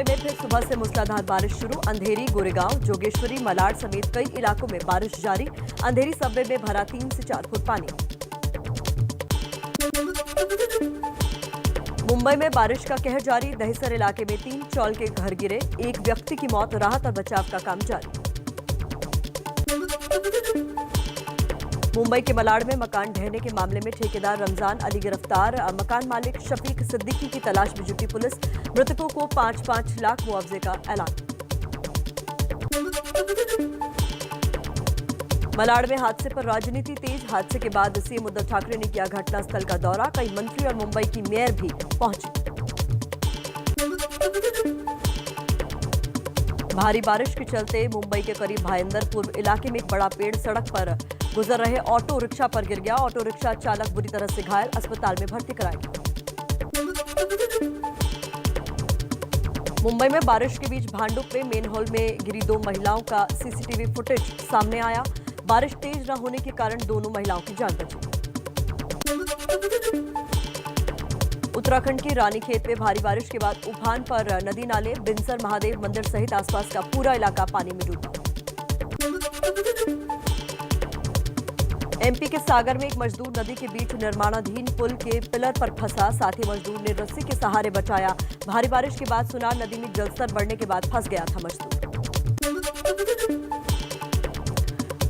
मुंबई में फिर सुबह से मूसलाधार बारिश शुरू। अंधेरी, गोरेगांव, जोगेश्वरी, मलाड समेत कई इलाकों में बारिश जारी। अंधेरी सबवे में भरा 3 से 4 फुट पानी। मुंबई में बारिश का कहर जारी। दहिसर इलाके में 3 चौल के घर गिरे। एक व्यक्ति की मौत। राहत और बचाव का काम जारी। मुंबई के मलाड में मकान ढहने के मामले में ठेकेदार रमजान अली गिरफ्तार। मकान मालिक शफीक सिद्दीकी की तलाश में जुटी पुलिस। मृतकों को 5-5 लाख मुआवजे का ऐलान। मलाड में हादसे पर राजनीति तेज। हादसे के बाद सीएम उद्धव ठाकरे ने किया घटनास्थल का दौरा। कई मंत्री और मुंबई की मेयर भी पहुंची। भारी बारिश के चलते मुंबई के करीब भाईंदरपुर इलाके में एक बड़ा पेड़ सड़क पर गुजर रहे ऑटो रिक्शा पर गिर गया। ऑटो रिक्शा चालक बुरी तरह से घायल, अस्पताल में भर्ती कराया गया। मुंबई में बारिश के बीच भांडुप में मेन हॉल में गिरी 2 महिलाओं का सीसीटीवी फुटेज सामने आया। बारिश तेज न होने के कारण दोनों महिलाओं की जान बची। उत्तराखंड की रानीखेत में भारी बारिश के बाद उफान पर नदी नाले। बिनसर महादेव मंदिर सहित आसपास का पूरा इलाका पानी में डूबा। एमपी के सागर में एक मजदूर नदी के बीच निर्माणाधीन पुल के पिलर पर फंसा। साथी मजदूर ने रस्सी के सहारे बचाया। भारी बारिश के बाद सुनार नदी में जलस्तर बढ़ने के बाद फंस गया था मजदूर।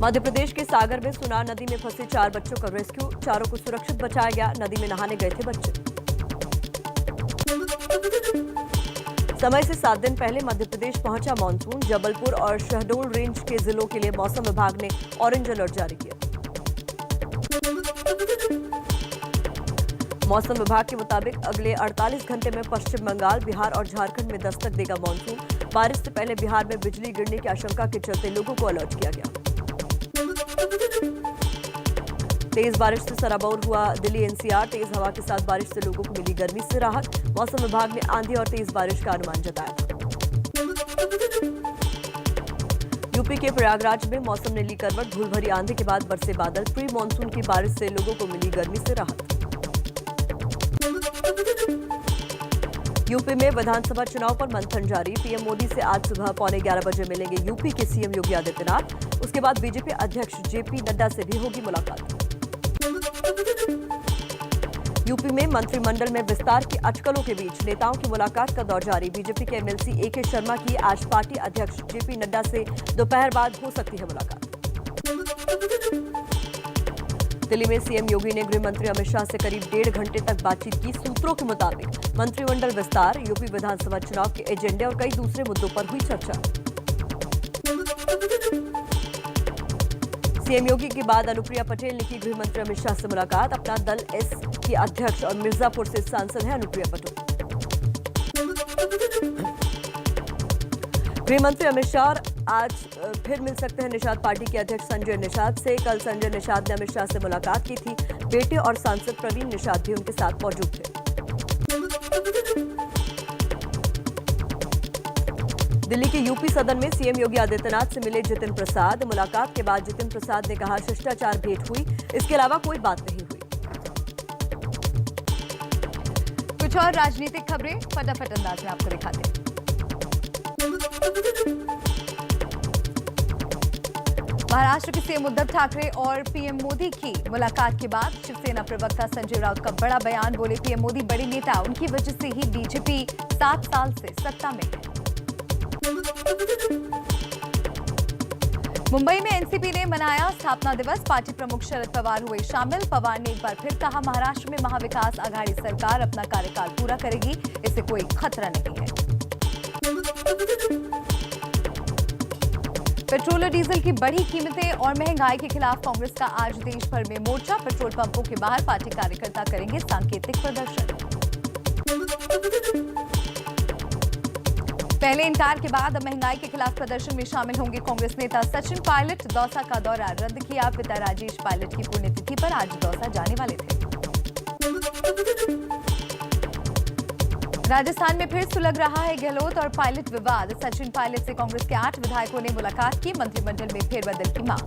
मध्य प्रदेश के सागर में सुनार नदी में फंसे 4 बच्चों का रेस्क्यू। चारों को सुरक्षित बचाया गया। नदी में नहाने गए थे बच्चे। समय से 7 दिन पहले मध्य प्रदेश पहुंचा मानसून। जबलपुर और शहडोल रेंज के जिलों के लिए मौसम विभाग ने ऑरेंज अलर्ट जारी किया। मौसम विभाग के मुताबिक अगले 48 घंटे में पश्चिम बंगाल, बिहार और झारखंड में दस्तक देगा मानसून। बारिश से पहले बिहार में बिजली गिरने की आशंका के चलते लोगों को अलर्ट किया गया। तेज बारिश से सराबोर हुआ दिल्ली एनसीआर। तेज हवा के साथ बारिश से लोगों को मिली गर्मी से राहत। मौसम विभाग ने आंधी और तेज बारिश का अनुमान जताया था। यूपी के प्रयागराज में मौसम ने ली करवट। धूल भरी आंधी के बाद बरसे बादल। प्री मानसून की बारिश से लोगों को मिली गर्मी से राहत। यूपी में विधानसभा चुनाव पर मंथन जारी। पीएम मोदी से आज सुबह 11:15 बजे मिलेंगे यूपी के सीएम योगी आदित्यनाथ। उसके बाद बीजेपी अध्यक्ष जेपी नड्डा से भी होगी मुलाकात। यूपी में मंत्रिमंडल में विस्तार की अटकलों के बीच नेताओं की मुलाकात का दौर जारी। बीजेपी के एमएलसी एके शर्मा की आज पार्टी अध्यक्ष जेपी नड्डा से दोपहर बाद हो सकती है मुलाकात। दिल्ली में सीएम योगी ने गृह मंत्री अमित शाह से करीब 1.5 घंटे तक बातचीत की। सूत्रों के मुताबिक मंत्रिमंडल विस्तार, यूपी विधानसभा चुनाव के एजेंडे और कई दूसरे मुद्दों पर हुई चर्चा। सीएम योगी के बाद अनुप्रिया पटेल ने की गृह मंत्री अमित शाह से मुलाकात। अपना दल एस की अध्यक्ष और मिर्जापुर से सांसद है अनुप्रिया पटेल। गृह मंत्री अमित शाह आज फिर मिल सकते हैं निषाद पार्टी के अध्यक्ष संजय निषाद से। कल संजय निषाद ने अमित शाह से मुलाकात की थी। बेटे और सांसद प्रवीण निषाद भी उनके साथ मौजूद थे। दिल्ली के यूपी सदन में सीएम योगी आदित्यनाथ से मिले जितिन प्रसाद। मुलाकात के बाद जितिन प्रसाद ने कहा शिष्टाचार भेंट हुई, इसके अलावा कोई बात नहीं हुई। कुछ और राजनीतिक खबरें फटाफट अंदाज में आपको दिखाते हैं। महाराष्ट्र के सीएम उद्धव ठाकरे और पीएम मोदी की मुलाकात के बाद शिवसेना प्रवक्ता संजय राउत का बड़ा बयान। बोले पीएम मोदी बड़े नेता, उनकी वजह से ही बीजेपी 7 साल से सत्ता में है। मुंबई में एनसीपी ने मनाया स्थापना दिवस। पार्टी प्रमुख शरद पवार हुए शामिल। पवार ने एक बार फिर कहा महाराष्ट्र में महाविकास आघाड़ी सरकार अपना कार्यकाल पूरा करेगी, इससे कोई खतरा नहीं है। पेट्रोल और डीजल की बढ़ी कीमतें और महंगाई के खिलाफ कांग्रेस का आज देश भर में मोर्चा। पेट्रोल पंपों के बाहर पार्टी कार्यकर्ता करेंगे सांकेतिक प्रदर्शन। पहले इनकार के बाद अब महंगाई के खिलाफ प्रदर्शन में शामिल होंगे कांग्रेस नेता सचिन पायलट। दौसा का दौरा रद्द किया। पिता राजेश पायलट की पुण्यतिथि पर आज दौसा जाने वाले थे। राजस्थान में फिर सुलग रहा है गहलोत और पायलट विवाद। सचिन पायलट से कांग्रेस के 8 विधायकों ने मुलाकात की। मंत्रिमंडल में फेरबदल की मांग।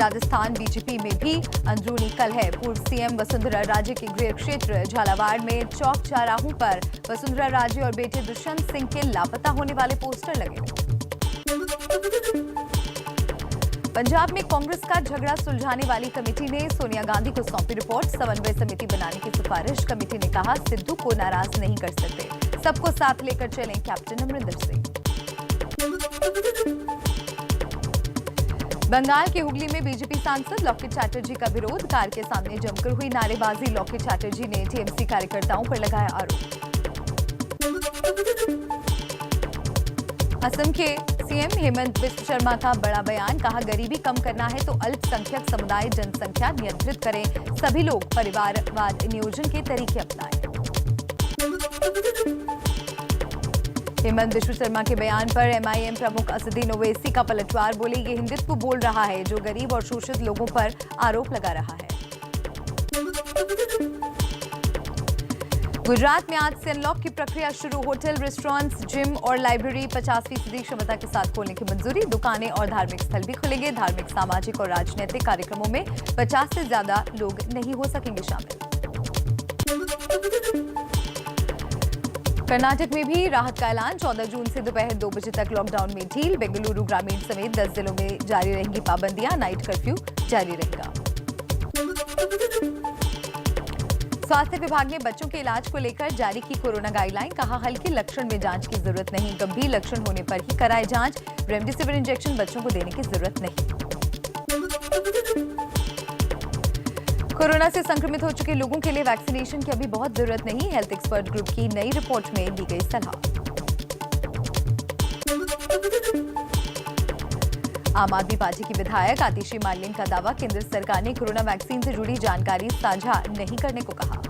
राजस्थान बीजेपी में भी अंदरूनी कलह। पूर्व सीएम वसुंधरा राजे के गृह क्षेत्र झालावाड़ में चौक चौराहों पर वसुंधरा राजे और बेटे दुष्यंत सिंह के लापता होने वाले पोस्टर लगे। पंजाब में कांग्रेस का झगड़ा सुलझाने वाली कमेटी ने सोनिया गांधी को सौंपी रिपोर्ट। समन्वय समिति बनाने की सिफारिश। कमेटी ने कहा, सिद्धू को नाराज नहीं कर सकते, सबको साथ लेकर चलें कैप्टन अमरिंदर सिंह। बंगाल के हुगली में बीजेपी सांसद लॉकेट चैटर्जी का विरोध। कार के सामने जमकर हुई नारेबाजी। लॉकेट चैटर्जी ने टीएमसी कार्यकर्ताओं पर लगाया आरोप। असम के सीएम हेमंत बिस्व शर्मा का बड़ा बयान। कहा, गरीबी कम करना है तो अल्पसंख्यक समुदाय जनसंख्या नियंत्रित करें, सभी लोग परिवारवाद नियोजन के तरीके अपनाएं। हेमंत बिस्व शर्मा के बयान पर एमआईएम प्रमुख असदुद्दीन ओवैसी का पलटवार। बोले, ये हिंदुत्व बोल रहा है जो गरीब और शोषित लोगों पर आरोप लगा रहा है। गुजरात में आज से अनलॉक की प्रक्रिया शुरू। होटल, रेस्टोरेंट्स, जिम और लाइब्रेरी 50% क्षमता के साथ खोलने की मंजूरी। दुकानें और धार्मिक स्थल भी खुलेंगे। धार्मिक, सामाजिक और राजनीतिक कार्यक्रमों में 50 से ज्यादा लोग नहीं हो सकेंगे शामिल। कर्नाटक में भी राहत का ऐलान। 14 जून से दोपहर 2 बजे तक लॉकडाउन में ढील। बेंगलुरु ग्रामीण समेत 10 जिलों में जारी रहेंगी पाबंदियां। नाइट कर्फ्यू जारी रहेगा। स्वास्थ्य विभाग ने बच्चों के इलाज को लेकर जारी की कोरोना गाइडलाइन। कहा, हल्के लक्षण में जांच की जरूरत नहीं, गंभीर लक्षण होने पर ही कराए जांच। रेमडेसिविर इंजेक्शन बच्चों को देने की जरूरत नहीं। कोरोना से संक्रमित हो चुके लोगों के लिए वैक्सीनेशन की अभी बहुत जरूरत नहीं। हेल्थ एक्सपर्ट ग्रुप की नई रिपोर्ट में दी गई सलाह। आम आदमी पार्टी की विधायक आतिशी मालिन का दावा, केंद्र सरकार ने कोरोना वैक्सीन से जुड़ी जानकारी साझा नहीं करने को कहा।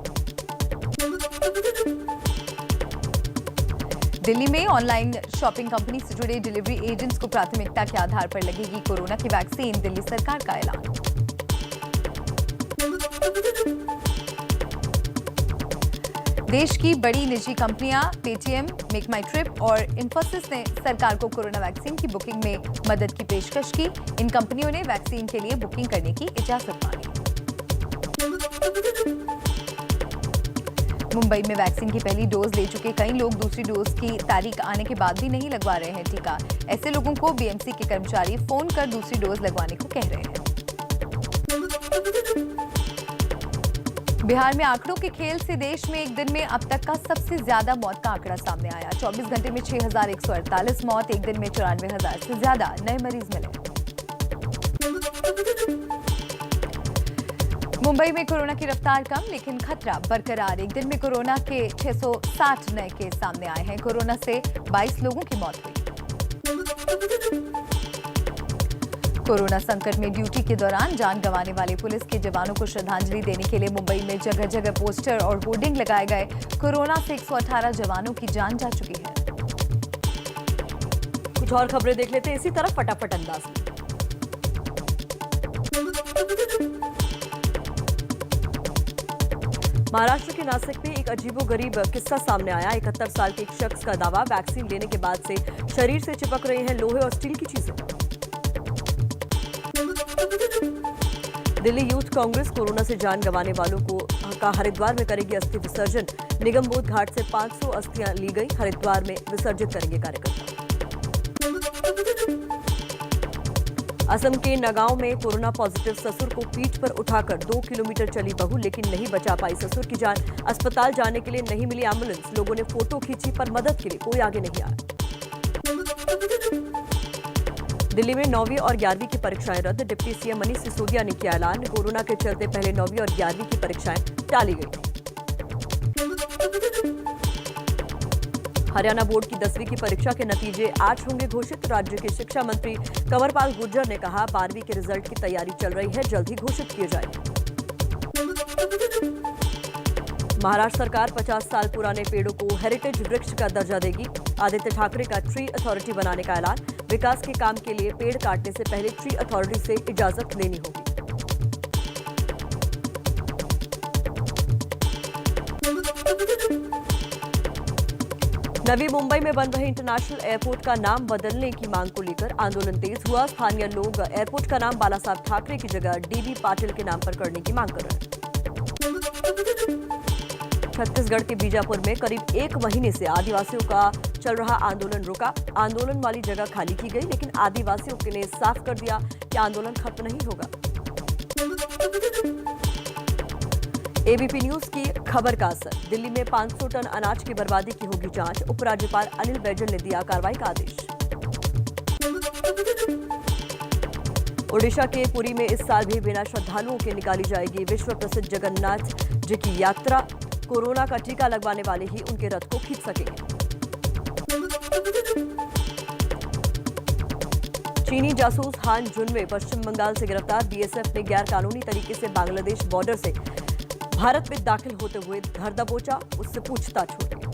दिल्ली में ऑनलाइन शॉपिंग कंपनी से जुड़े डिलीवरी एजेंट्स को प्राथमिकता के आधार पर लगेगी कोरोना की वैक्सीन। दिल्ली सरकार का ऐलान। देश की बड़ी निजी कंपनियां पेटीएम, मेक माई ट्रिप और इंफोसिस ने सरकार को कोरोना वैक्सीन की बुकिंग में मदद की पेशकश की। इन कंपनियों ने वैक्सीन के लिए बुकिंग करने की इजाजत मांगी। मुंबई में वैक्सीन की पहली डोज ले चुके कई लोग दूसरी डोज की तारीख आने के बाद भी नहीं लगवा रहे हैं टीका। ऐसे लोगों को बीएमसी के कर्मचारी फोन कर दूसरी डोज लगवाने को कह रहे हैं। बिहार में आंकड़ों के खेल से देश में एक दिन में अब तक का सबसे ज्यादा मौत का आंकड़ा सामने आया। 24 घंटे में 6,148 मौत। एक दिन में 94,000 से ज्यादा नए मरीज मिले। मुंबई में कोरोना की रफ्तार कम लेकिन खतरा बरकरार। एक दिन में कोरोना के 660 नए केस सामने आए हैं। कोरोना से 22 लोगों की मौत हुई। कोरोना संकट में ड्यूटी के दौरान जान गंवाने वाले पुलिस के जवानों को श्रद्धांजलि देने के लिए मुंबई में जगह जगह पोस्टर और होर्डिंग लगाए गए। कोरोना से 118 जवानों की जान जा चुकी है। कुछ और खबरें देख लेते हैं इसी तरह फटाफट अंदाज में। महाराष्ट्र के नासिक में एक अजीबोगरीब किस्सा सामने आया। 71 साल के एक शख्स का दावा, वैक्सीन लेने के बाद से शरीर से चिपक रही हैं लोहे और स्टील की चीजें। दिल्ली यूथ कांग्रेस कोरोना से जान गंवाने वालों का हरिद्वार में करेगी अस्थि विसर्जन। निगमबोध घाट से 500 अस्थियां ली गई, हरिद्वार में विसर्जित करेंगे कार्यकर्ता। असम के नगांव में कोरोना पॉजिटिव ससुर को पीठ पर उठाकर 2 किलोमीटर चली बहू, लेकिन नहीं बचा पाई ससुर की जान। अस्पताल जाने के लिए नहीं मिली एम्बुलेंस। लोगों ने फोटो खींची पर मदद के लिए कोई आगे नहीं आया। दिल्ली में 9वीं और 11वीं की परीक्षाएं रद्द। डिप्टी सीएम मनीष सिसोदिया ने किया ऐलान। कोरोना के चलते पहले 9वीं और 11वीं की परीक्षाएं टाली गई। हरियाणा बोर्ड की 10वीं की परीक्षा के नतीजे आज होंगे घोषित। राज्य के शिक्षा मंत्री कंवरपाल गुर्जर ने कहा, 12वीं के रिजल्ट की तैयारी चल रही है, जल्द ही घोषित किए जाएंगे। महाराष्ट्र सरकार 50 साल पुराने पेड़ों को हेरिटेज वृक्ष का दर्जा देगी। आदित्य ठाकरे का ट्री अथॉरिटी बनाने का ऐलान। विकास के काम के लिए पेड़ काटने से पहले ट्री अथॉरिटी से इजाजत लेनी होगी। नवी मुंबई में बन रहे इंटरनेशनल एयरपोर्ट का नाम बदलने की मांग को लेकर आंदोलन तेज हुआ। स्थानीय लोग एयरपोर्ट का नाम बाला साहब ठाकरे की जगह डीबी पाटिल के नाम पर करने की मांग कर रहे हैं। छत्तीसगढ़ के बीजापुर में करीब 1 महीने से आदिवासियों का चल रहा आंदोलन रुका। आंदोलन वाली जगह खाली की गई, लेकिन आदिवासियों ने साफ कर दिया कि आंदोलन खत्म नहीं होगा। एबीपी न्यूज की खबर का असर। दिल्ली में 500 टन अनाज की बर्बादी की होगी जांच। उपराज्यपाल अनिल बैजल ने दिया कार्रवाई का आदेश। ओडिशा के पुरी में इस साल भी बिना श्रद्धालुओं के निकाली जाएगी विश्व प्रसिद्ध जगन्नाथ जी की यात्रा। कोरोना का टीका लगवाने वाले ही उनके रथ को खींच सकेंगे। चीनी जासूस हान जुनवे पश्चिम बंगाल से गिरफ्तार। बीएसएफ ने गैर कानूनी तरीके से बांग्लादेश बॉर्डर से भारत में दाखिल होते हुए घर दबोचा, उससे पूछताछ हो रही।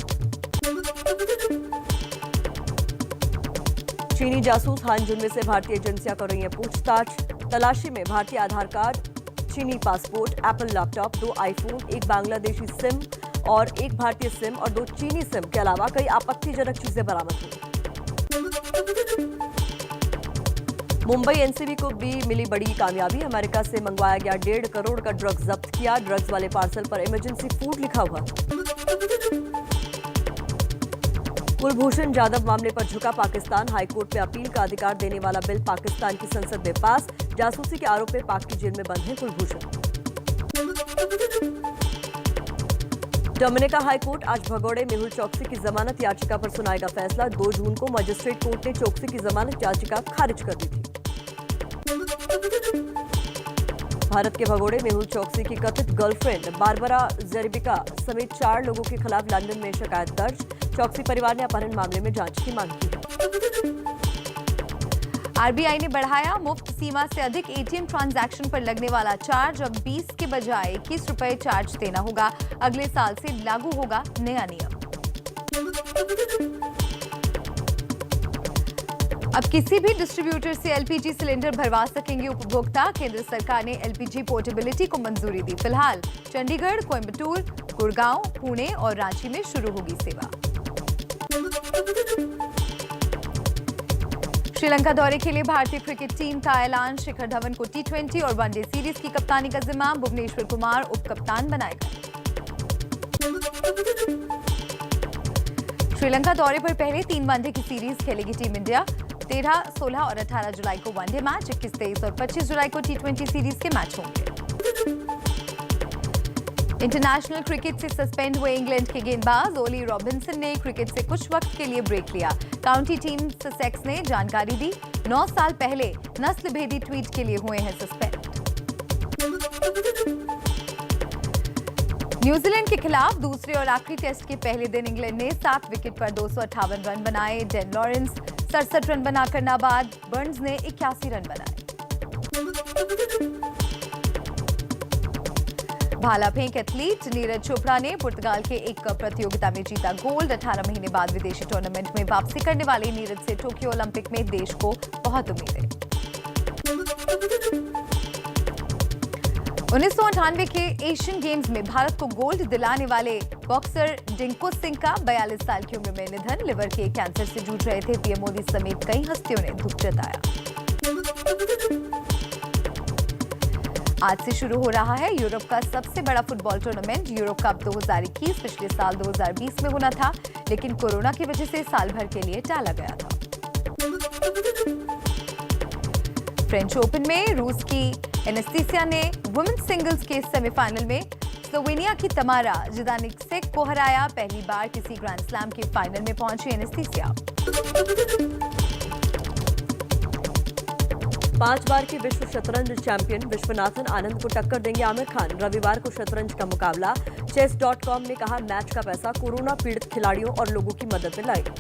चीनी जासूस हान जुनवे से भारतीय एजेंसियां कर रही हैं पूछताछ। तलाशी में भारतीय आधार कार्ड, चीनी passport, Apple laptop, 2 iPhone, 1 Bangladeshi SIM और 1 भारतीय सिम और 2 चीनी सिम के अलावा कई आपत्तिजनक चीजें बरामद हुई। मुंबई एनसीबी को भी मिली बड़ी कामयाबी। अमेरिका से मंगवाया गया 1.5 करोड़ का ड्रग्स जब्त किया। ड्रग्स वाले पार्सल पर इमरजेंसी फूड लिखा हुआ। कुलभूषण जाधव मामले पर झुका पाकिस्तान। हाईकोर्ट में अपील का अधिकार देने वाला बिल पाकिस्तान की संसद में पास। जासूसी के आरोप में पाक की जेल में बंद है कुलभूषण। डोमिनिका हाईकोर्ट आज भगोड़े मेहुल चोकसी की जमानत याचिका पर सुनाएगा फैसला। 2 जून को मजिस्ट्रेट कोर्ट ने चोकसी की जमानत याचिका खारिज कर दी थी। भारत के भगोड़े मेहुल चोकसी की कथित गर्लफ्रेंड बारबरा जेरेबिका समेत 4 लोगों के खिलाफ लंदन में शिकायत दर्ज। चोकसी परिवार ने अपहरण मामले में जांच की मांग की है। आरबीआई ने बढ़ाया मुफ्त सीमा से अधिक एटीएम ट्रांजैक्शन पर लगने वाला चार्ज। अब 20 के बजाय 21 रुपए चार्ज देना होगा। अगले साल से लागू होगा नया नियम। अब किसी भी डिस्ट्रीब्यूटर से एलपीजी सिलेंडर भरवा सकेंगे उपभोक्ता। केंद्र सरकार ने एलपीजी पोर्टेबिलिटी को मंजूरी दी। फिलहाल चंडीगढ़, कोयंबटूर, गुड़गांव, पुणे और रांची में शुरू होगी सेवा। श्रीलंका दौरे के लिए भारतीय क्रिकेट टीम का ऐलान। शिखर धवन को टी20 और वनडे सीरीज की कप्तानी का जिम्मा। भुवनेश्वर कुमार उप कप्तान बनाए गए। श्रीलंका दौरे पर पहले 3 वनडे की सीरीज खेलेगी टीम इंडिया। 13, 16 और 18 जुलाई को वनडे मैच, 21, 23 और 25 जुलाई को टी20 सीरीज के मैच होंगे। इंटरनेशनल क्रिकेट से सस्पेंड हुए इंग्लैंड के गेंदबाज ओली रॉबिन्सन ने क्रिकेट से कुछ वक्त के लिए ब्रेक लिया। काउंटी टीम ससेक्स ने जानकारी दी। 9 साल पहले नस्ल भेदी ट्वीट के लिए हुए हैं सस्पेंड। न्यूजीलैंड के खिलाफ दूसरे और आखिरी टेस्ट के पहले दिन इंग्लैंड ने 7 विकेट पर 258 रन बनाए। डेन लॉरेंस 67 रन बनाकर नाबाद। बर्न्स ने 81 रन बनाए। भाला फेंक एथलीट नीरज चोपड़ा ने पुर्तगाल के एक प्रतियोगिता में जीता गोल्ड। 18 महीने बाद विदेशी टूर्नामेंट में वापसी करने वाले नीरज से टोक्यो ओलंपिक में देश को बहुत उम्मीद है। 1998 के एशियन गेम्स में भारत को गोल्ड दिलाने वाले बॉक्सर डिंको सिंह का 42 साल की उम्र में निधन। लिवर के कैंसर से जूझ रहे थे। पीएम मोदी समेत कई हस्तियों ने दुख जताया। आज से शुरू हो रहा है यूरोप का सबसे बड़ा फुटबॉल टूर्नामेंट यूरो कप 2021। पिछले साल 2020 में होना था, लेकिन कोरोना की वजह से साल भर के लिए टाला गया था। फ्रेंच ओपन में रूस की एनास्टेसिया ने वुमेन्स सिंगल्स के सेमीफाइनल में स्लोवेनिया की तमारा जिदानिक को हराया। पहली बार किसी ग्रैंड स्लैम के फाइनल में पहुंची एनास्टेसिया। 5 बार के विश्व शतरंज चैंपियन विश्वनाथन आनंद को टक्कर देंगे आमिर खान। रविवार को शतरंज का मुकाबला। chess.com ने कहा मैच का पैसा कोरोना पीड़ित खिलाड़ियों और लोगों की मदद में लाएगा।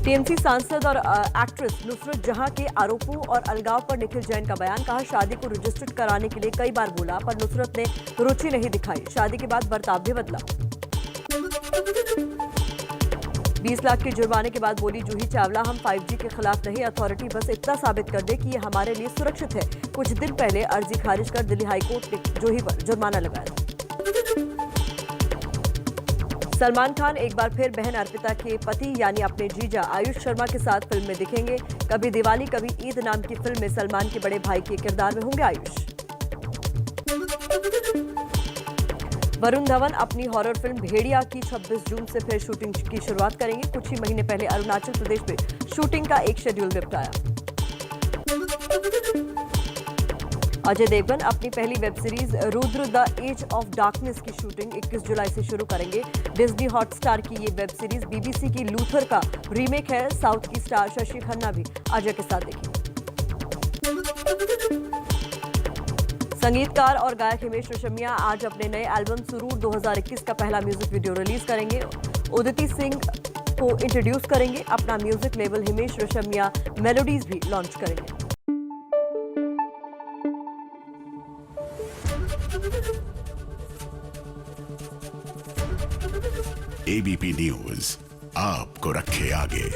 टीएमसी सांसद और एक्ट्रेस नुसरत जहां के आरोपों और अलगाव पर निखिल जैन का बयान। कहा शादी को रजिस्टर्ड कराने के लिए कई बार बोला, पर नुसरत ने रुचि नहीं दिखाई। शादी के बाद बर्ताव भी बदला। 20 लाख के जुर्माने के बाद बोली जूही चावला, हम 5G के खिलाफ नहीं, अथॉरिटी बस इतना साबित कर दे कि ये हमारे लिए सुरक्षित है। कुछ दिन पहले अर्जी खारिज कर दिल्ली हाईकोर्ट ने जूही पर जुर्माना लगाया। सलमान खान एक बार फिर बहन अर्पिता के पति यानी अपने जीजा आयुष शर्मा के साथ फिल्म में दिखेंगे। कभी दिवाली कभी ईद नाम की फिल्म में सलमान के बड़े भाई के किरदार में होंगे आयुष। वरुण धवन अपनी हॉरर फिल्म भेड़िया की 26 जून से फिर शूटिंग की शुरुआत करेंगे। कुछ ही महीने पहले अरुणाचल प्रदेश में शूटिंग का एक शेड्यूल निपटाया। अजय देवगन अपनी पहली web series Rudra the edge of darkness की शूटिंग 21 जुलाई से शुरू करेंगे। डिज्नी हॉटस्टार की ये वेब सीरीज बीबीसी की लूथर का रीमेक है। साउथ की स्टार शशि खन्ना भी अजय के साथ देखेंगे। संगीतकार और गायक हिमेश रेशमिया आज अपने नए एल्बम सुरूर 2021 का पहला म्यूजिक वीडियो रिलीज करेंगे। उदिति सिंह को इंट्रोड्यूस करेंगे। अपना music label Himesh Reshammiya melodies भी लॉन्च करेंगे। एबीपी न्यूज आपको रखे आगे।